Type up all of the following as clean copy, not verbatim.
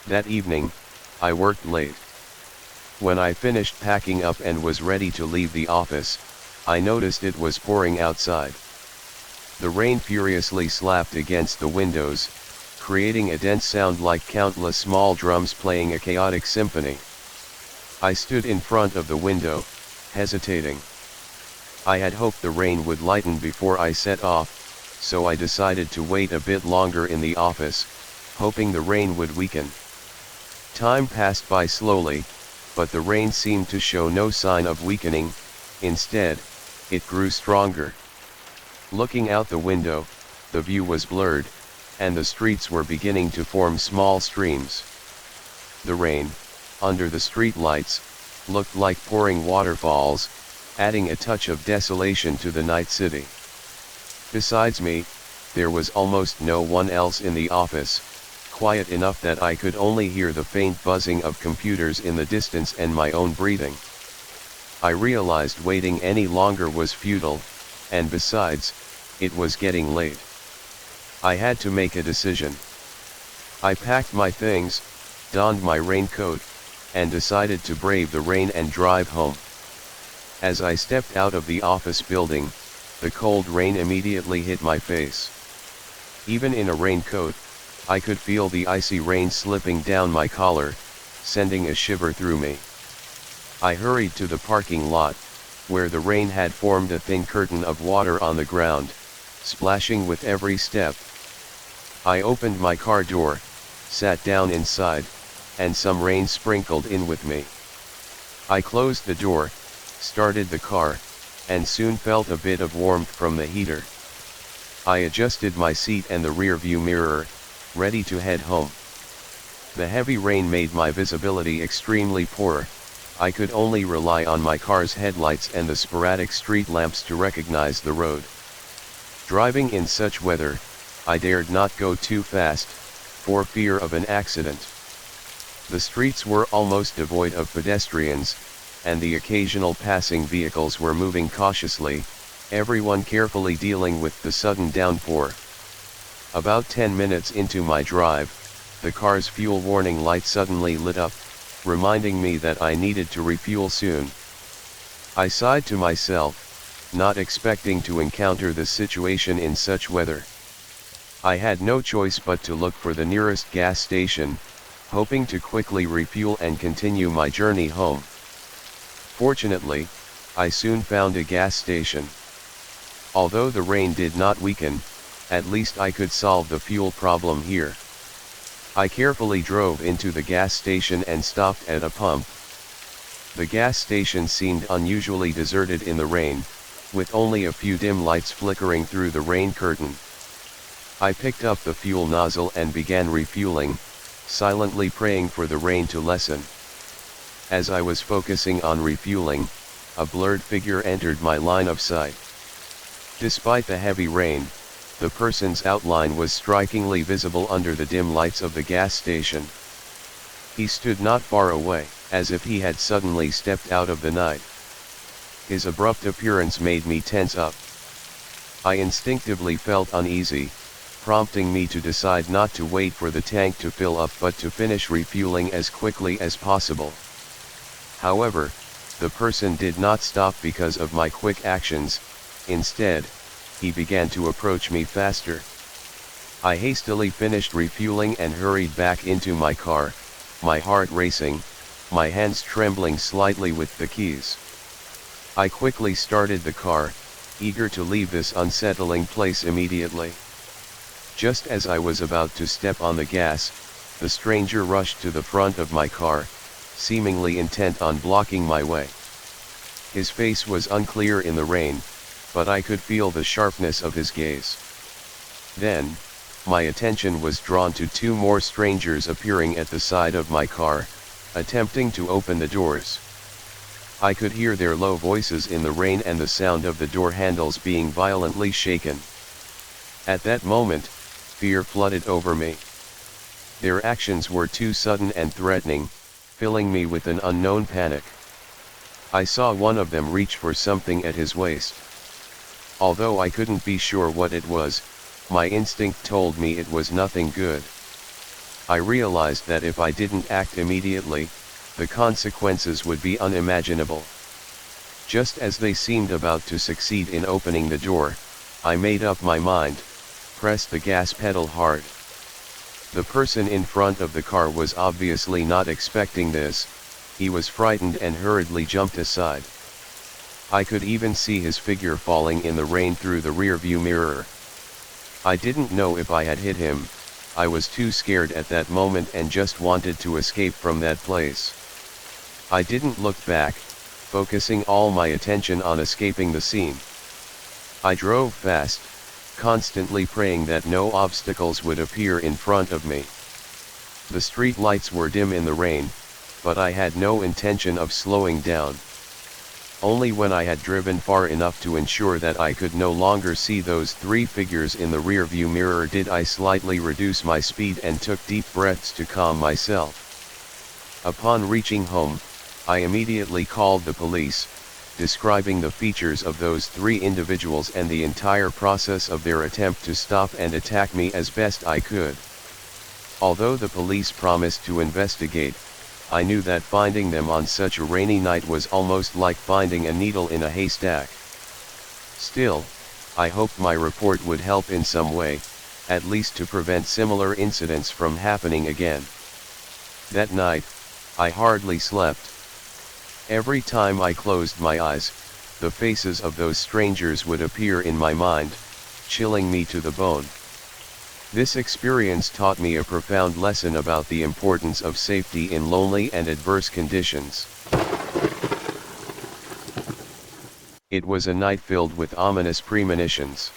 That evening, I worked late. When I finished packing up and was ready to leave the office, I noticed it was pouring outside. The rain furiously slapped against the windows, creating a dense sound like countless small drums playing a chaotic symphony. I stood in front of the window, hesitating. I had hoped the rain would lighten before I set off, so I decided to wait a bit longer in the office, hoping the rain would weaken. Time passed by slowly, but the rain seemed to show no sign of weakening. Instead, it grew stronger. Looking out the window, the view was blurred, and the streets were beginning to form small streams. The rain, under the street lights, looked like pouring waterfalls, adding a touch of desolation to the night city. Besides me, there was almost no one else in the office, quiet enough that I could only hear the faint buzzing of computers in the distance and my own breathing. I realized waiting any longer was futile, and besides, it was getting late. I had to make a decision. I packed my things, donned my raincoat, and decided to brave the rain and drive home. As I stepped out of the office building, the cold rain immediately hit my face. Even in a raincoat, I could feel the icy rain slipping down my collar, sending a shiver through me. I hurried to the parking lot, where the rain had formed a thin curtain of water on the ground, splashing with every step. I opened my car door, sat down inside, and some rain sprinkled in with me. I closed the door, started the car, and soon felt a bit of warmth from the heater. I adjusted my seat and the rear view mirror, ready to head home. The heavy rain made my visibility extremely poor. I could only rely on my car's headlights and the sporadic street lamps to recognize the road. Driving in such weather, I dared not go too fast, for fear of an accident. The streets were almost devoid of pedestrians, and the occasional passing vehicles were moving cautiously, everyone carefully dealing with the sudden downpour. About 10 minutes into my drive, the car's fuel warning light suddenly lit up, reminding me that I needed to refuel soon. I sighed to myself, not expecting to encounter this situation in such weather. I had no choice but to look for the nearest gas station, hoping to quickly refuel and continue my journey home. Fortunately, I soon found a gas station. Although the rain did not weaken, at least I could solve the fuel problem here. I carefully drove into the gas station and stopped at a pump. The gas station seemed unusually deserted in the rain, with only a few dim lights flickering through the rain curtain. I picked up the fuel nozzle and began refueling, silently praying for the rain to lessen. As I was focusing on refueling, a blurred figure entered my line of sight. Despite the heavy rain, the person's outline was strikingly visible under the dim lights of the gas station. He stood not far away, as if he had suddenly stepped out of the night. His abrupt appearance made me tense up. I instinctively felt uneasy, prompting me to decide not to wait for the tank to fill up but to finish refueling as quickly as possible. However, the person did not stop because of my quick actions. Instead, he began to approach me faster. I hastily finished refueling and hurried back into my car, my heart racing, my hands trembling slightly with the keys. I quickly started the car, eager to leave this unsettling place immediately. Just as I was about to step on the gas, the stranger rushed to the front of my car, seemingly intent on blocking my way. His face was unclear in the rain, but I could feel the sharpness of his gaze. Then, my attention was drawn to two more strangers appearing at the side of my car, attempting to open the doors. I could hear their low voices in the rain and the sound of the door handles being violently shaken. At that moment, fear flooded over me. Their actions were too sudden and threatening, filling me with an unknown panic. I saw one of them reach for something at his waist. Although I couldn't be sure what it was, my instinct told me it was nothing good. I realized that if I didn't act immediately, the consequences would be unimaginable. Just as they seemed about to succeed in opening the door, I made up my mind, pressed the gas pedal hard. The person in front of the car was obviously not expecting this. He was frightened and hurriedly jumped aside. I could even see his figure falling in the rain through the rearview mirror. I didn't know if I had hit him. I was too scared at that moment and just wanted to escape from that place. I didn't look back, focusing all my attention on escaping the scene. I drove fast, constantly praying that no obstacles would appear in front of me. The street lights were dim in the rain, but I had no intention of slowing down. Only when I had driven far enough to ensure that I could no longer see those three figures in the rearview mirror did I slightly reduce my speed and took deep breaths to calm myself. Upon reaching home, I immediately called the police, describing the features of those three individuals and the entire process of their attempt to stop and attack me as best I could. Although the police promised to investigate, I knew that finding them on such a rainy night was almost like finding a needle in a haystack. Still, I hoped my report would help in some way, at least to prevent similar incidents from happening again. That night, I hardly slept. Every time I closed my eyes, the faces of those strangers would appear in my mind, chilling me to the bone. This experience taught me a profound lesson about the importance of safety in lonely and adverse conditions. It was a night filled with ominous premonitions.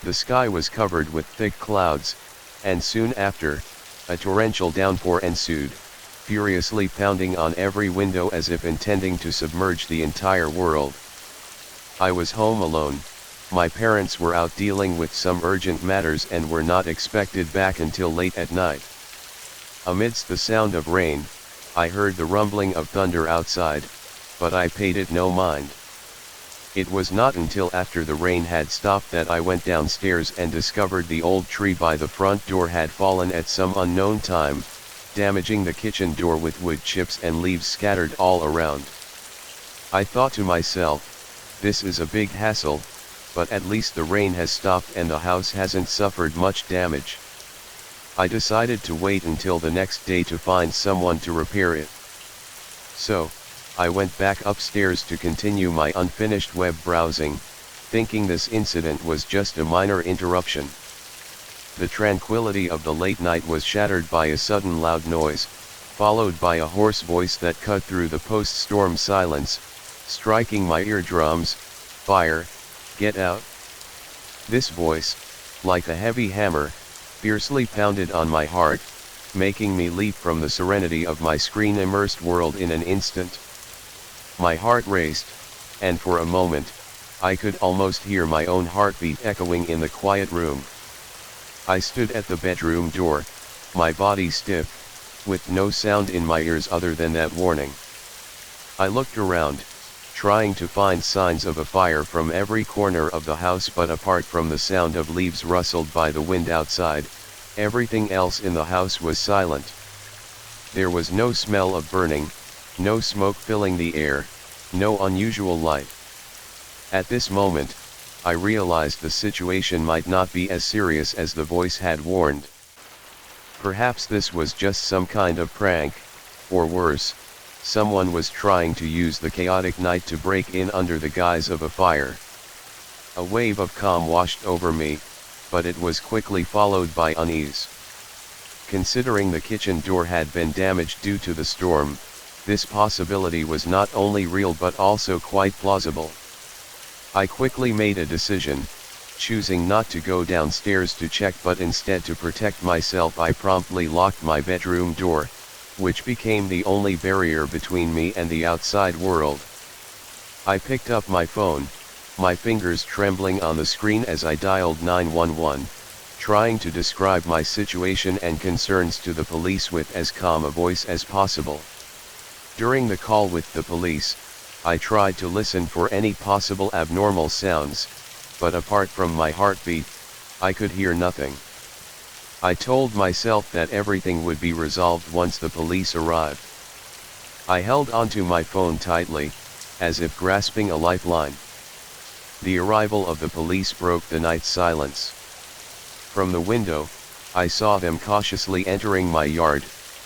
The sky was covered with thick clouds, and soon after, a torrential downpour ensued, furiously pounding on every window as if intending to submerge the entire world. I was home alone. My parents were out dealing with some urgent matters and were not expected back until late at night. Amidst the sound of rain, I heard the rumbling of thunder outside, but I paid it no mind. It was not until after the rain had stopped that I went downstairs and discovered the old tree by the front door had fallen at some unknown time, damaging the kitchen door with wood chips and leaves scattered all around. I thought to myself, this is a big hassle, but at least the rain has stopped and the house hasn't suffered much damage. I decided to wait until the next day to find someone to repair it. So, I went back upstairs to continue my unfinished web browsing, thinking this incident was just a minor interruption. The tranquility of the late night was shattered by a sudden loud noise, followed by a hoarse voice that cut through the post-storm silence, striking my eardrums. "Fire, get out." This voice, like a heavy hammer, fiercely pounded on my heart, making me leap from the serenity of my screen-immersed world in an instant. My heart raced, and for a moment, I could almost hear my own heartbeat echoing in the quiet room. I stood at the bedroom door, my body stiff, with no sound in my ears other than that warning. I looked around, trying to find signs of a fire from every corner of the house, but apart from the sound of leaves rustled by the wind outside, everything else in the house was silent. There was no smell of burning, no smoke filling the air, no unusual light. At this moment, I realized the situation might not be as serious as the voice had warned. Perhaps this was just some kind of prank, or worse, someone was trying to use the chaotic night to break in under the guise of a fire. A wave of calm washed over me, but it was quickly followed by unease. Considering the kitchen door had been damaged due to the storm, this possibility was not only real but also quite plausible. I quickly made a decision, choosing not to go downstairs to check but instead to protect myself. I promptly locked my bedroom door, which became the only barrier between me and the outside world. I picked up my phone, my fingers trembling on the screen as I dialed 911, trying to describe my situation and concerns to the police with as calm a voice as possible. During the call with the police, I tried to listen for any possible abnormal sounds, but apart from my heartbeat, I could hear nothing. I told myself that everything would be resolved once the police arrived. I held onto my phone tightly, as if grasping a lifeline. The arrival of the police broke the night's silence. From the window, I saw them cautiously entering my yard,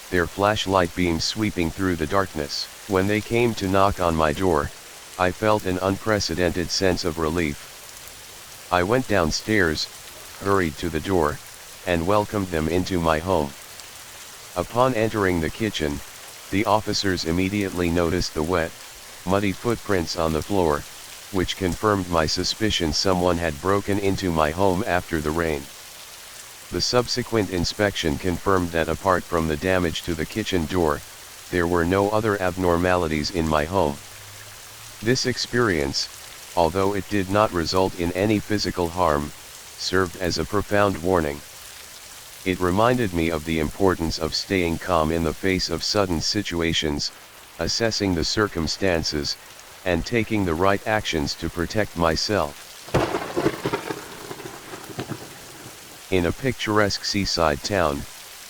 their flashlight beams sweeping through the darkness. When they came to knock on my door, I felt an unprecedented sense of relief. I went downstairs, hurried to the door, and welcomed them into my home. Upon entering the kitchen, the officers immediately noticed the wet, muddy footprints on the floor, which confirmed my suspicion someone had broken into my home after the rain. The subsequent inspection confirmed that apart from the damage to the kitchen door, there were no other abnormalities in my home. This experience, although it did not result in any physical harm, served as a profound warning. It reminded me of the importance of staying calm in the face of sudden situations, assessing the circumstances, and taking the right actions to protect myself. In a picturesque seaside town,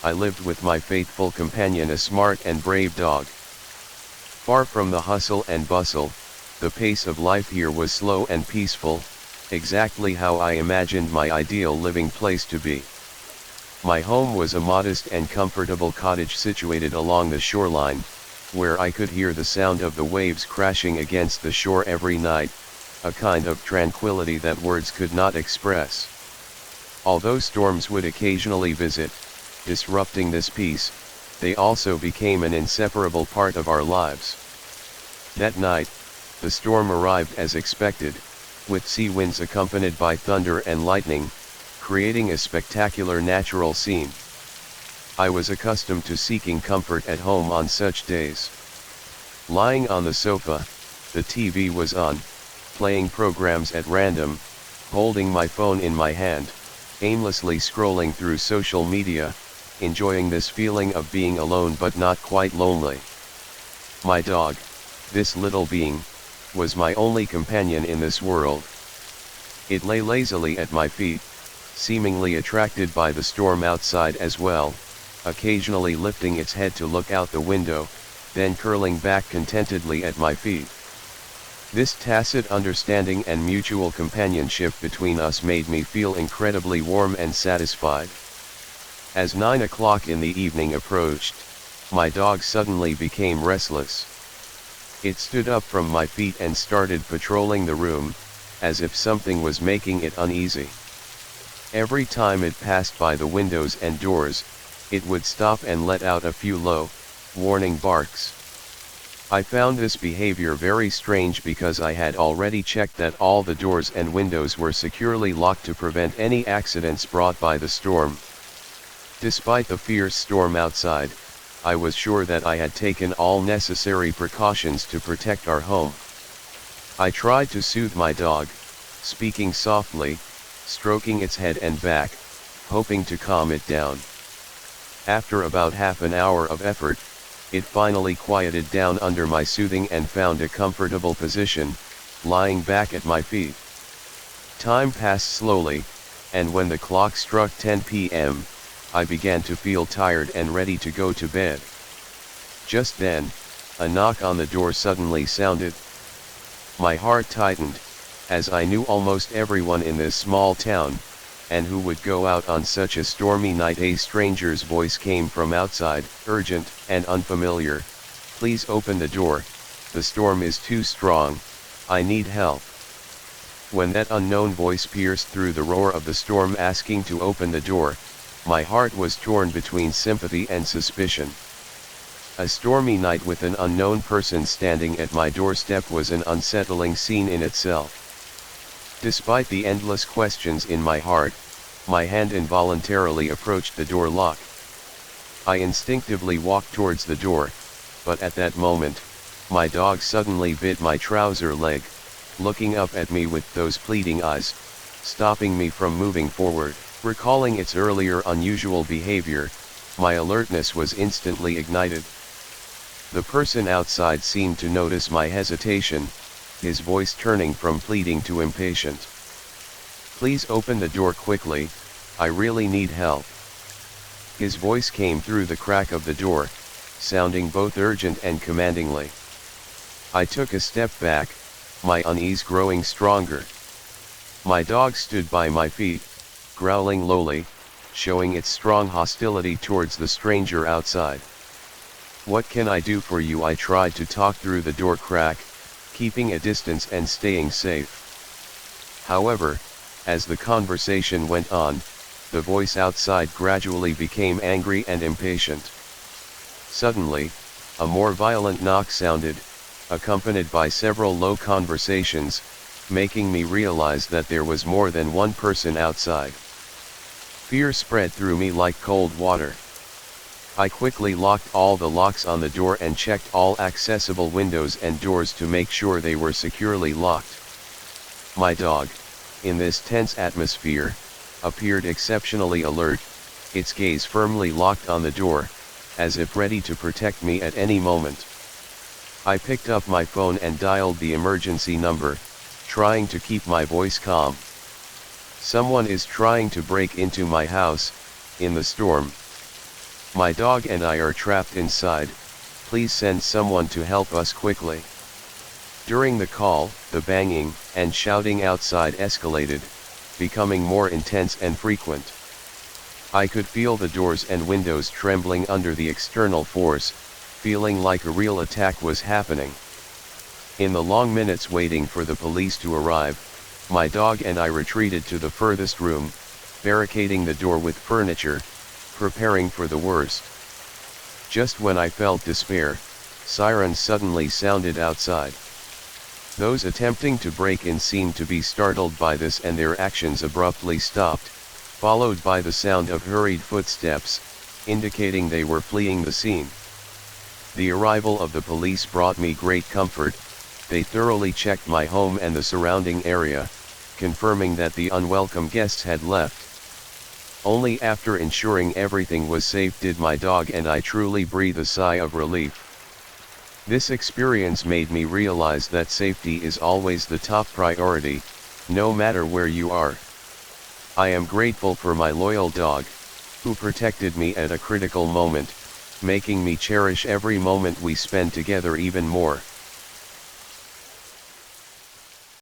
I lived with my faithful companion, a smart and brave dog. Far from the hustle and bustle, the pace of life here was slow and peaceful, exactly how I imagined my ideal living place to be. My home was a modest and comfortable cottage situated along the shoreline, where I could hear the sound of the waves crashing against the shore every night, a kind of tranquility that words could not express. Although storms would occasionally visit, disrupting this peace, they also became an inseparable part of our lives. That night, the storm arrived as expected, with sea winds accompanied by thunder and lightning, creating a spectacular natural scene. I was accustomed to seeking comfort at home on such days. Lying on the sofa, the TV was on, playing programs at random, holding my phone in my hand, aimlessly scrolling through social media, enjoying this feeling of being alone but not quite lonely. My dog, this little being, was my only companion in this world. It lay lazily at my feet, seemingly attracted by the storm outside as well, occasionally lifting its head to look out the window, then curling back contentedly at my feet. This tacit understanding and mutual companionship between us made me feel incredibly warm and satisfied. As 9 o'clock in the evening approached, my dog suddenly became restless. It stood up from my feet and started patrolling the room, as if something was making it uneasy. Every time it passed by the windows and doors, it would stop and let out a few low, warning barks. I found this behavior very strange because I had already checked that all the doors and windows were securely locked to prevent any accidents brought by the storm. Despite the fierce storm outside, I was sure that I had taken all necessary precautions to protect our home. I tried to soothe my dog, speaking softly, stroking its head and back, hoping to calm it down. After about half an hour of effort, it finally quieted down under my soothing and found a comfortable position, lying back at my feet. Time passed slowly, and when the clock struck 10 p.m., I began to feel tired and ready to go to bed. Just then, a knock on the door suddenly sounded. My heart tightened, as I knew almost everyone in this small town, and who would go out on such a stormy night. A stranger's voice came from outside, urgent and unfamiliar. "Please open the door, the storm is too strong, I need help." When that unknown voice pierced through the roar of the storm asking to open the door, my heart was torn between sympathy and suspicion. A stormy night with an unknown person standing at my doorstep was an unsettling scene in itself. Despite the endless questions in my heart, my hand involuntarily approached the door lock. I instinctively walked towards the door, but at that moment, my dog suddenly bit my trouser leg, looking up at me with those pleading eyes, stopping me from moving forward. Recalling its earlier unusual behavior, my alertness was instantly ignited. The person outside seemed to notice my hesitation, his voice turning from pleading to impatient. "Please open the door quickly, I really need help." His voice came through the crack of the door, sounding both urgent and commandingly. I took a step back, my unease growing stronger. My dog stood by my feet, growling lowly, showing its strong hostility towards the stranger outside. "What can I do for you?" I tried to talk through the door crack, keeping a distance and staying safe. However, as the conversation went on, the voice outside gradually became angry and impatient. Suddenly, a more violent knock sounded, accompanied by several low conversations, making me realize that there was more than one person outside. Fear spread through me like cold water. I quickly locked all the locks on the door and checked all accessible windows and doors to make sure they were securely locked. My dog, in this tense atmosphere, appeared exceptionally alert, its gaze firmly locked on the door, as if ready to protect me at any moment. I picked up my phone and dialed the emergency number, trying to keep my voice calm. "Someone is trying to break into my house, in the storm. My dog and I are trapped inside, please send someone to help us quickly." During the call, the banging and shouting outside escalated, becoming more intense and frequent. I could feel the doors and windows trembling under the external force, feeling like a real attack was happening. In the long minutes waiting for the police to arrive, my dog and I retreated to the furthest room, barricading the door with furniture, preparing for the worst. Just when I felt despair, sirens suddenly sounded outside. Those attempting to break in seemed to be startled by this, and their actions abruptly stopped, followed by the sound of hurried footsteps, indicating they were fleeing the scene. The arrival of the police brought me great comfort. They thoroughly checked my home and the surrounding area, confirming that the unwelcome guests had left. Only after ensuring everything was safe did my dog and I truly breathe a sigh of relief. This experience made me realize that safety is always the top priority, no matter where you are. I am grateful for my loyal dog, who protected me at a critical moment, making me cherish every moment we spend together even more.